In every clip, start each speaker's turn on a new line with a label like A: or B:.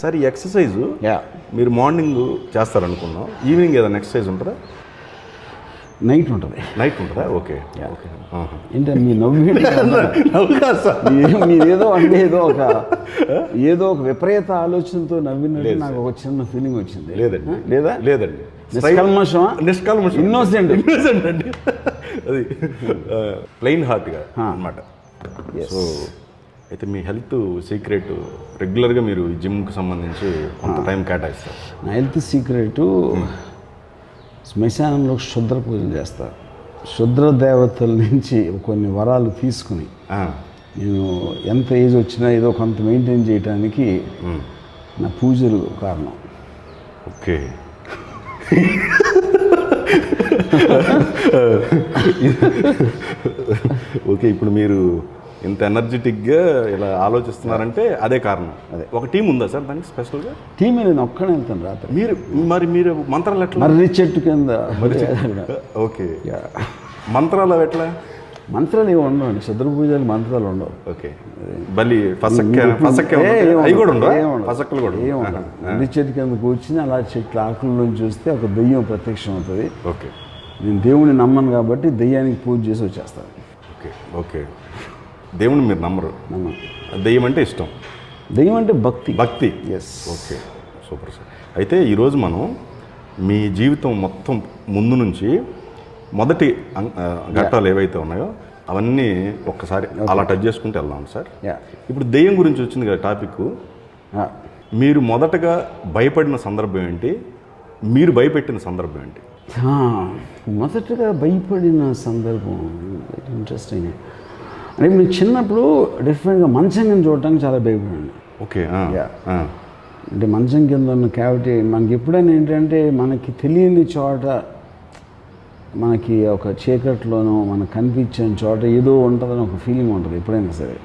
A: Sir ఈ exercise మీరు morning చేస్తారనుకున్నాం, evening ఏదైనా ఎక్సర్సైజ్ ఉంటుందా?
B: నైట్ ఉంటుంది.
A: నైట్ ఉంటుందా? ఓకే.
B: ఏంటంటే మీ నవ్వు మీరేదో అంటే ఏదో ఒక విపరీత ఆలోచనతో నవ్వినట్టు నాకు ఒక చిన్న ఫీలింగ్ వచ్చింది.
A: లేదండి.
B: లేదా?
A: లేదండి.
B: నిష్కల్మషం, ఇన్నోసెంట్
A: అండి. అది ప్లెయిన్ హార్ట్గా అన్నమాట. సో అయితే మీ హెల్త్ సీక్రెట్ రెగ్యులర్గా మీరు జిమ్కి సంబంధించి కొంత టైం కేటాయిస్తారు.
B: నా హెల్త్ సీక్రెట్ శ్మశానంలో క్షుద్ర పూజలు చేస్తారు. క్షుద్ర దేవతల నుంచి కొన్ని వరాలు తీసుకుని నేను ఎంత ఏజ్ వచ్చినా ఏదో కొంత మెయింటైన్ చేయడానికి నా పూజలు కారణం.
A: ఓకే. ఓకే, ఇప్పుడు మీరు ఇంత ఎనర్జెటిక్గా ఇలా ఆలోచిస్తున్నారంటే అదే కారణం. అదే ఒక టీం ఉందా సార్ దానికి స్పెషల్గా?
B: టీం నేను ఒక్కనే వెళ్తాను రాత్రి.
A: మీరు మంత్రాలు ఎట్లా?
B: మర్రి చెట్టు కింద.
A: ఓకే. మంత్రాలు ఎట్లా?
B: మంత్రాలు ఏమి ఉండవు, క్షుద్ర పూజలు మంత్రాలు ఉండవు.
A: ఓకే. బలి అవి కూడా ఉండవు.
B: మర్రి చెట్టు కింద కూర్చుని అలా చెట్ల ఆకుల్లో చూస్తే ఒక దెయ్యం ప్రత్యక్షం అవుతుంది.
A: ఓకే.
B: నేను దేవుడిని నమ్మను కాబట్టి దెయ్యానికి పూజ చేసి వచ్చేస్తాను.
A: ఓకే. ఓకే. దేవుని మీరు నమ్మరు? దెయ్యం అంటే ఇష్టం,
B: దెయ్యం అంటే భక్తి.
A: ఎస్. Okay, super sir. అయితే ఈరోజు మనం మీ జీవితం మొత్తం ముందు నుంచి మొదటి ఘట్టాలు ఏవైతే ఉన్నాయో అవన్నీ ఒక్కసారి అలా టచ్ చేసుకుంటూ వెళ్దాం సార్. ఇప్పుడు దెయ్యం గురించి వచ్చింది కదా టాపిక్. మీరు మొదటగా భయపడిన సందర్భం ఏంటి? మీరు భయపెట్టిన సందర్భం ఏంటి?
B: మొదటగా భయపడిన సందర్భం ఇంట్రెస్టింగ్. అంటే నేను చిన్నప్పుడు డిఫరెంట్గా మంచం కింద చూడటానికి చాలా భయపడాను.
A: ఓకే.
B: అంటే మంచం కింద ఉన్న క్యావిటీ మనకి ఎప్పుడైనా ఏంటంటే మనకి తెలియని చోట, మనకి ఒక చీకట్లోనో మనకు కనిపించని చోట ఏదో ఉంటుందని ఒక ఫీలింగ్ ఉంటుంది ఎప్పుడైనా సరే.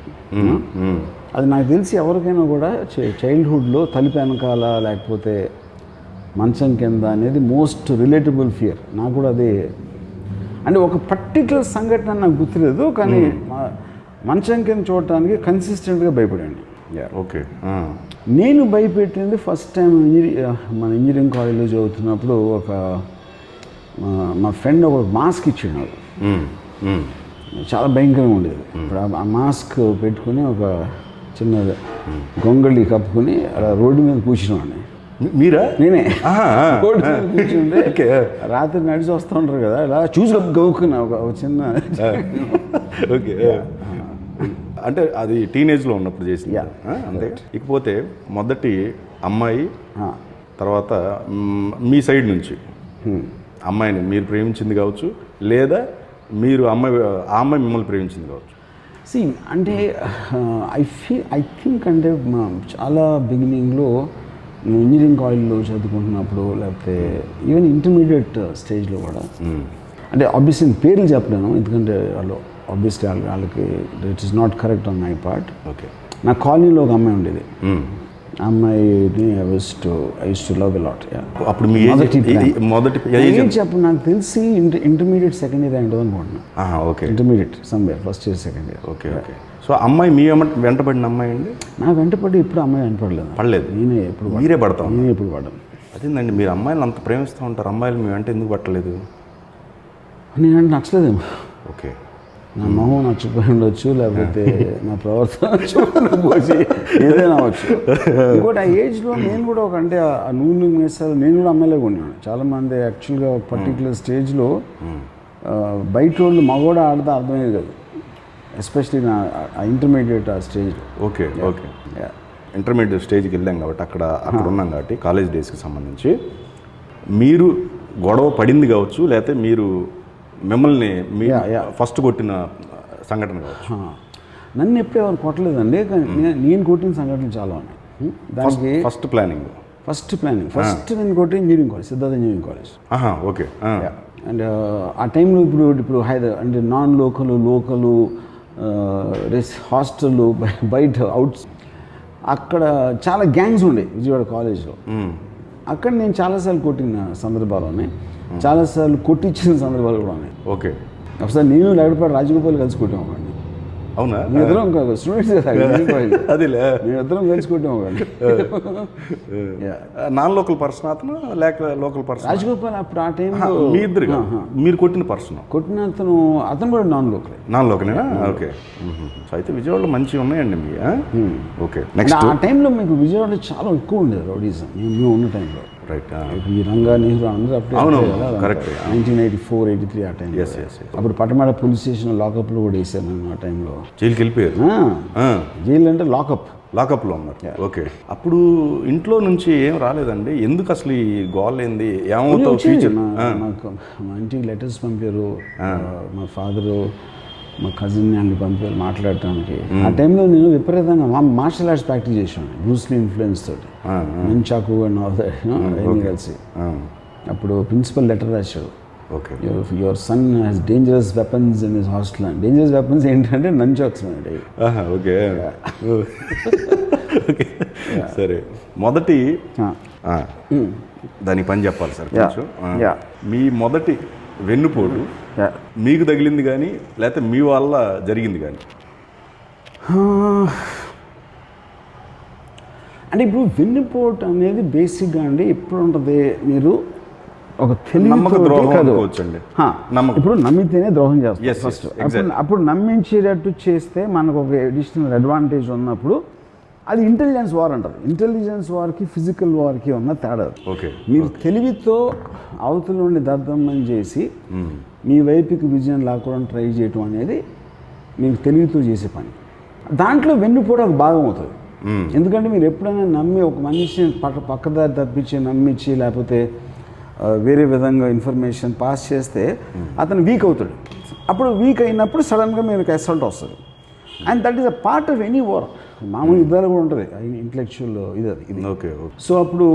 B: అది నాకు తెలిసి ఎవరికైనా కూడా చైల్డ్హుడ్లో తలుపు వెనకాల లేకపోతే మంచం కింద అనేది మోస్ట్ రిలేటబుల్ ఫియర్. నాకు కూడా అదే. అంటే ఒక పర్టికులర్ సంఘటన నాకు గుర్తులేదు, కానీ మంచం కింద చూడటానికి కన్సిస్టెంట్గా భయపడండి.
A: ఓకే.
B: నేను భయపెట్టింది ఫస్ట్ టైం మన ఇంజనీరింగ్ కాలేజ్లో చదువుతున్నప్పుడు మా ఫ్రెండ్ ఒక మాస్క్ ఇచ్చాడు నాకు. చాలా భయంకరంగా ఉండేది. ఇప్పుడు ఆ మాస్క్ పెట్టుకుని ఒక చిన్న గొంగళి కప్పుకొని అలా రోడ్డు మీద కూర్చున్నాను.
A: మీరా?
B: నేనే రోడ్డు మీద కూర్చుంటే రాత్రి నడిచి వస్తూ ఉంటారు కదా, ఇలా చూసి గవ్వుకున్నా ఒక చిన్న.
A: ఓకే. అంటే అది టీనేజ్లో ఉన్నప్పుడు చేసింది అంతే. ఇకపోతే మొదటి అమ్మాయి తర్వాత మీ సైడ్ నుంచి అమ్మాయిని మీరు ప్రేమించింది కావచ్చు, లేదా మీరు ఆ అమ్మాయి మిమ్మల్ని ప్రేమించింది కావచ్చు.
B: అంటే ఐ థింక్ అంటే చాలా బిగినింగ్లో ఇంజనీరింగ్ కాలేజ్లో చదువుకుంటున్నప్పుడు, లేకపోతే ఈవెన్ ఇంటర్మీడియట్ స్టేజ్లో కూడా, అంటే ఆబ్వియస్లీ పేర్లు చెప్పలేను ఎందుకంటే వాళ్ళు ఆబ్వియస్లీ వాళ్ళకి it is not correct on my part.
A: Okay.
B: నా కాలనీలో ఒక అమ్మాయి ఉండేది. అమ్మాయిని I use to love a lot.
A: అప్పుడు మీ మొదటి
B: చెప్పు నాకు తెలిసి ఇంటర్మీడియట్ సెకండ్ ఇయర్ ఉంటుంది అనుకుంటున్నాను.
A: Okay.
B: Intermediate somewhere first year second year.
A: Okay. Okay. So అమ్మాయి మీ వెంటబడిన అమ్మాయి అండి?
B: నా వెంటపడి ఇప్పుడు అమ్మాయి వెంటపడలేదు.
A: పడలేదు? మీరే పడతాం?
B: నేనే ఎప్పుడు పడ్డాను.
A: అదేందండి, మీరు అమ్మాయిలు అంత ప్రేమిస్తూ ఉంటారు, అమ్మాయిలు మీ వెంట ఎందుకు పట్టలేదు?
B: నేనంటే నచ్చలేదేమో.
A: ఓకే.
B: నా మొహం నచ్చిపోయి ఉండొచ్చు, లేకపోతే నా ప్రవర్తన పోసి ఏదైనా అవ్వచ్చు. ఇంకోటి ఆ ఏజ్లో నేను కూడా అంటే ఆ నూనె మేసాలు నేను కూడా అమ్మాయిలాగా ఉన్నాను. చాలామంది యాక్చువల్గా పర్టికులర్ స్టేజ్లో బయట వాళ్ళు మగోడ ఆడితే అర్థమయ్యేది కాదు, ఎస్పెషలీ నా ఇంటర్మీడియట్ ఆ స్టేజ్లో.
A: ఓకే. ఓకే. ఇంటర్మీడియట్ స్టేజ్కి వెళ్ళాం కాబట్టి అక్కడ ఉన్నాం కాబట్టి కాలేజ్ డేస్కి సంబంధించి మీరు గొడవ పడింది కావచ్చు, లేకపోతే మీరు మిమ్మల్ని ఫస్ట్ కొట్టిన సంఘటన కావచ్చు.
B: నన్ను ఎప్పుడు ఎవరు కొట్టలేదండి, కానీ నేను కొట్టిన సంఘటనలు చాలా ఉన్నాయి. దానికి
A: ఫస్ట్ ప్లానింగ్
B: ఫస్ట్ నేను కొట్టిన engineering college, Siddhartha engineering college.
A: Okay.
B: And ఆ టైంలో ఇప్పుడు హైదరాబాద్ అంటే నాన్ లోకలు హాస్టల్ బయట అవుట్స్ అక్కడ చాలా గ్యాంగ్స్ ఉండే విజయవాడ కాలేజ్లో. అక్కడ నేను చాలాసార్లు కొట్టిన సందర్భాలు ఉన్నాయి, చాలాసార్లు కొట్టించిన సందర్భాలు కూడా ఉన్నాయి.
A: ఓకే.
B: ఒకసారి నేను లగడపాటి రాజగోపాల్ కలిసి కొట్టామండి.
A: అవునా?
B: మేమిద్దరం స్టూడెంట్స్
A: అదేలే.
B: మేమిద్దరం కలిసి కొట్టాము.
A: నాన్ లోకల్ పర్సన్ అతను లేక లోకల్ పర్సన్?
B: రాజగోపాల్ అప్పుడు ఆ టైంలో
A: మీ ఇద్దరు మీరు కొట్టిన పర్సన్?
B: కొట్టిన అతను కూడా నాన్ లోకల్.
A: నాన్ లోకలేనా? ఓకే. సో అయితే విజయవాడలో మంచిగా ఉన్నాయండి మీ. ఓకే. నెక్స్ట్
B: ఆ టైంలో మీకు విజయవాడలో చాలా ఎక్కువ ఉండేది రౌడీజం మేము ఉన్న టైంలో.
A: రైట్.
B: ఈ రంగా నెహ్రూ అందరూ అప్పుడు
A: అవును, కరెక్ట్.
B: 1984, 83 ఆ టైం. అప్పుడు పటమేడ పోలీస్ స్టేషన్ లాకప్లో కూడా వేసాను నేను ఆ టైంలో.
A: జైలుకి వెళ్ళిపోయారు?
B: జైలు అంటే లాకప్లో
A: ఉన్నారు. ఓకే. అప్పుడు ఇంట్లో నుంచి ఏం రాలేదండి? ఎందుకు అసలు ఈ గోల్ ఏంది? ఏమవుతావు ఫ్యూచర్?
B: నాకు మా ఇంటికి లెటర్స్ పంపారు. మా ఫాదరు మా కజిన్ అన్ని పంపారు మాట్లాడటానికి. ఆ టైంలో నేను విపరీతంగా మార్షల్ ఆర్ట్స్ ప్రాక్టీస్ చేసాను బ్రూస్లీ ఇన్ఫ్లుయెన్స్ తోటి. మంచాకు అండ్ ఆల్ దట్ అన్నీ కలిసి. అప్పుడు ప్రిన్సిపల్ లెటర్ రాశాడు, your son has dangerous weapons in his hostel. Dangerous weapons ఏంటంటే నంచాక్స్ అండి.
A: ఓకే. సరే, మొదటి దానికి పని చెప్పాలి సార్ కొంచెం. మీ మొదటి వెన్నుపోటు మీకు తగిలింది కానీ లేకపోతే మీ వల్ల జరిగింది కానీ?
B: అంటే ఇప్పుడు వెన్నుపోటు అనేది బేసిక్గా అండి ఎప్పుడు ఉంటుంది, మీరు ఒక నమ్మక ద్రోహం అనుకోవచ్చండి. ఇప్పుడు నమ్మితేనే ద్రోహం చేస్తారు ఫస్ట్. అప్పుడు నమ్మించేటట్టు చేస్తే మనకు ఒక అడిషనల్ అడ్వాంటేజ్ ఉన్నప్పుడు అది ఇంటెలిజెన్స్ వార్ అంటారు. ఇంటెలిజెన్స్ వార్కి ఫిజికల్ వార్కి ఉన్న తేడా.
A: ఓకే.
B: మీరు తెలివితో అవతల నుండి దద్దమ్మని చేసి మీ వైపుకి విజయం లాక్కోవడం ట్రై చేయటం అనేది మీకు తెలివితో చేసే పని. దాంట్లో వెన్నుపోటు ఒక భాగం అవుతుంది. ఎందుకంటే మీరు ఎప్పుడైనా నమ్మి ఒక మనిషిని పక్కదారి తప్పించి నమ్మించి లేకపోతే వేరే విధంగా ఇన్ఫర్మేషన్ పాస్ చేస్తే అతను వీక్ అవుతాడు. అప్పుడు వీక్ అయినప్పుడు సడన్గా మీకు అసల్ట్ వస్తుంది. And that is a part of any war. మామూలు యుద్ధాలు కూడా ఉంటుంది ఇంటలెక్చువల్ ఇది.
A: ఓకే.
B: సో అప్పుడు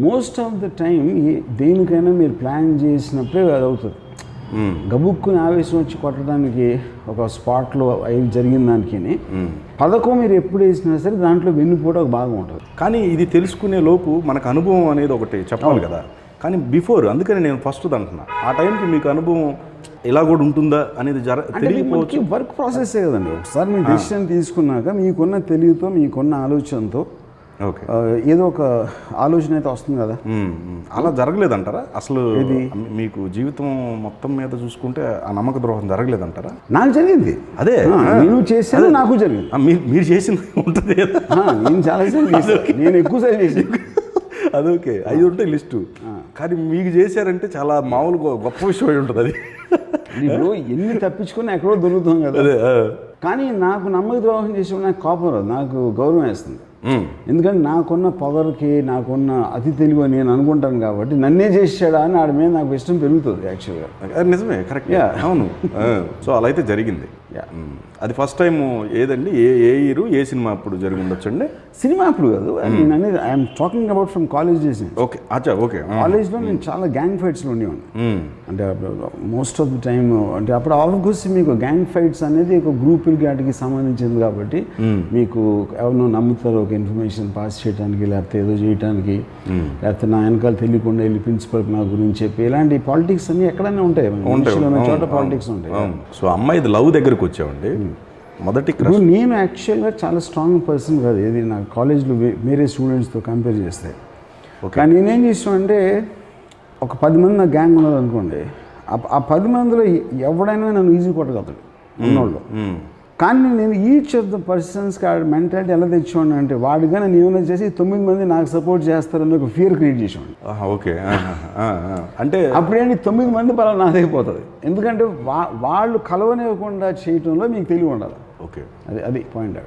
B: మోస్ట్ ఆఫ్ ద టైం దేనికైనా మీరు ప్లాన్ చేసినప్పుడే అది అవుతుంది. గబుక్కుని ఆవేశం వచ్చి కొట్టడానికి ఒక స్పాట్లో జరిగిన దానికి పథకం మీరు ఎప్పుడు వేసినా సరే దాంట్లో వెన్నుపోటు ఒక భాగం ఉంటుంది.
A: కానీ ఇది తెలుసుకునే లోపు మనకు అనుభవం అనేది ఒకటి చెప్పాలి కదా. కానీ బిఫోర్, అందుకని నేను ఫస్ట్ అంటున్నా, ఆ టైంకి మీకు అనుభవం ఇలా కూడా ఉంటుందా అనేది తెలియకపోవచ్చు.
B: వర్క్ ప్రాసెస్ కదండి. ఒకసారి మీరు డెసిషన్ తీసుకున్నాక మీకున్న తెలివితో మీకున్న ఆలోచనతో ఏదో ఒక ఆలోచన అయితే వస్తుంది కదా.
A: అలా జరగలేదంటారా అసలు? మీకు జీవితం మొత్తం మీద చూసుకుంటే ఆ నమ్మక ద్రోహం జరగలేదంటారా?
B: నాకు జరిగింది.
A: అదే
B: నేను చేసేది నాకు జరిగింది.
A: మీరు చేసింది ఉంటుంది.
B: నేను చాలాసార్లు నేను ఎక్కువసార్లు చేసాను.
A: అదొకే, 5 ఉంటాయి లిస్టు. కానీ మీకు చేశారంటే చాలా మామూలుగా గొప్ప విషయం అయి ఉంటుంది అది.
B: ఇప్పుడు ఎన్ని తప్పించుకొని ఎక్కడో దొరుకుతాం కదా. కానీ నాకు నమ్మక ద్రోహం చేసేప్పుడు నాకు కోపం రాదు, నాకు గౌరవం వేస్తుంది. ఎందుకంటే నాకున్న పవర్కి నాకున్న అతి తెలివి నేను అనుకుంటాను కాబట్టి నన్నే చేసాడా అని ఆడ మీద నాకు ఇష్టం పెరుగుతుంది యాక్చువల్గా.
A: నిజమే, కరెక్ట్. అవును. సో అలా అయితే జరిగింది. అది ఫస్ట్ టైం ఏదండి? ఏ ఇయర్, ఏ సినిమా అప్పుడు జరిగి ఉండొచ్చండి?
B: సినిమా అప్పుడు కాదు, నేను అనేది I'm talking about from college days.
A: Okay. అచ్చా. ఓకే.
B: కాలేజ్లో నేను చాలా గ్యాంగ్ ఫైట్స్లో ఉండేవాడిని. అంటే మోస్ట్ ఆఫ్ ది టైమ్ అంటే అప్పుడు ఆల్మోస్ట్ మీకు గ్యాంగ్ ఫైట్స్ అనేది ఒక గ్రూపులకి వాటికి సంబంధించింది కాబట్టి మీకు ఎవరినో నమ్ముతారు ఒక ఇన్ఫర్మేషన్ పాస్ చేయడానికి లేకపోతే ఏదో చేయడానికి, లేకపోతే నా వెనకాల తెలియకుండా వెళ్ళి ప్రిన్సిపల్ నా గురించి చెప్పి ఇలాంటి పాలిటిక్స్ అన్ని ఎక్కడైనా ఉంటాయి. చోట పాలిటిక్స్ ఉంటాయి.
A: సో అమ్మాయి లవ్ దగ్గరకు వచ్చామండి మొదటి.
B: నేను యాక్చువల్గా చాలా స్ట్రాంగ్ పర్సన్ కాదు, ఏది నా కాలేజ్లో వేరే స్టూడెంట్స్తో కంపేర్ చేస్తే. కానీ నేనేం చేసాను అంటే ఒక 10 మంది నా గ్యాంగ్ ఉన్నది అనుకోండి, ఆ 10 మందిలో ఎవడైనా నన్ను ఈజీ కొట్టగలుగుతాడు ఉన్నోళ్ళు. కానీ నేను ఈచ్ ఆఫ్ ద పర్సన్స్కి ఆ మెంటాలిటీ ఎలా తెచ్చేవాడిని అంటే వాడిగా నేను ఏమైనా చేసి 9 మంది నాకు సపోర్ట్ చేస్తారని ఒక ఫియర్ క్రియేట్ చేసేవాడిని.
A: ఓకే. అంటే
B: అప్పుడేంటి 9 మంది బలం నాదైపోతుంది. ఎందుకంటే వాళ్ళు కలవనివ్వకుండా చేయటంలో మీకు తెలివి ఉండాలి.
A: ఓకే.
B: అది పాయింట్.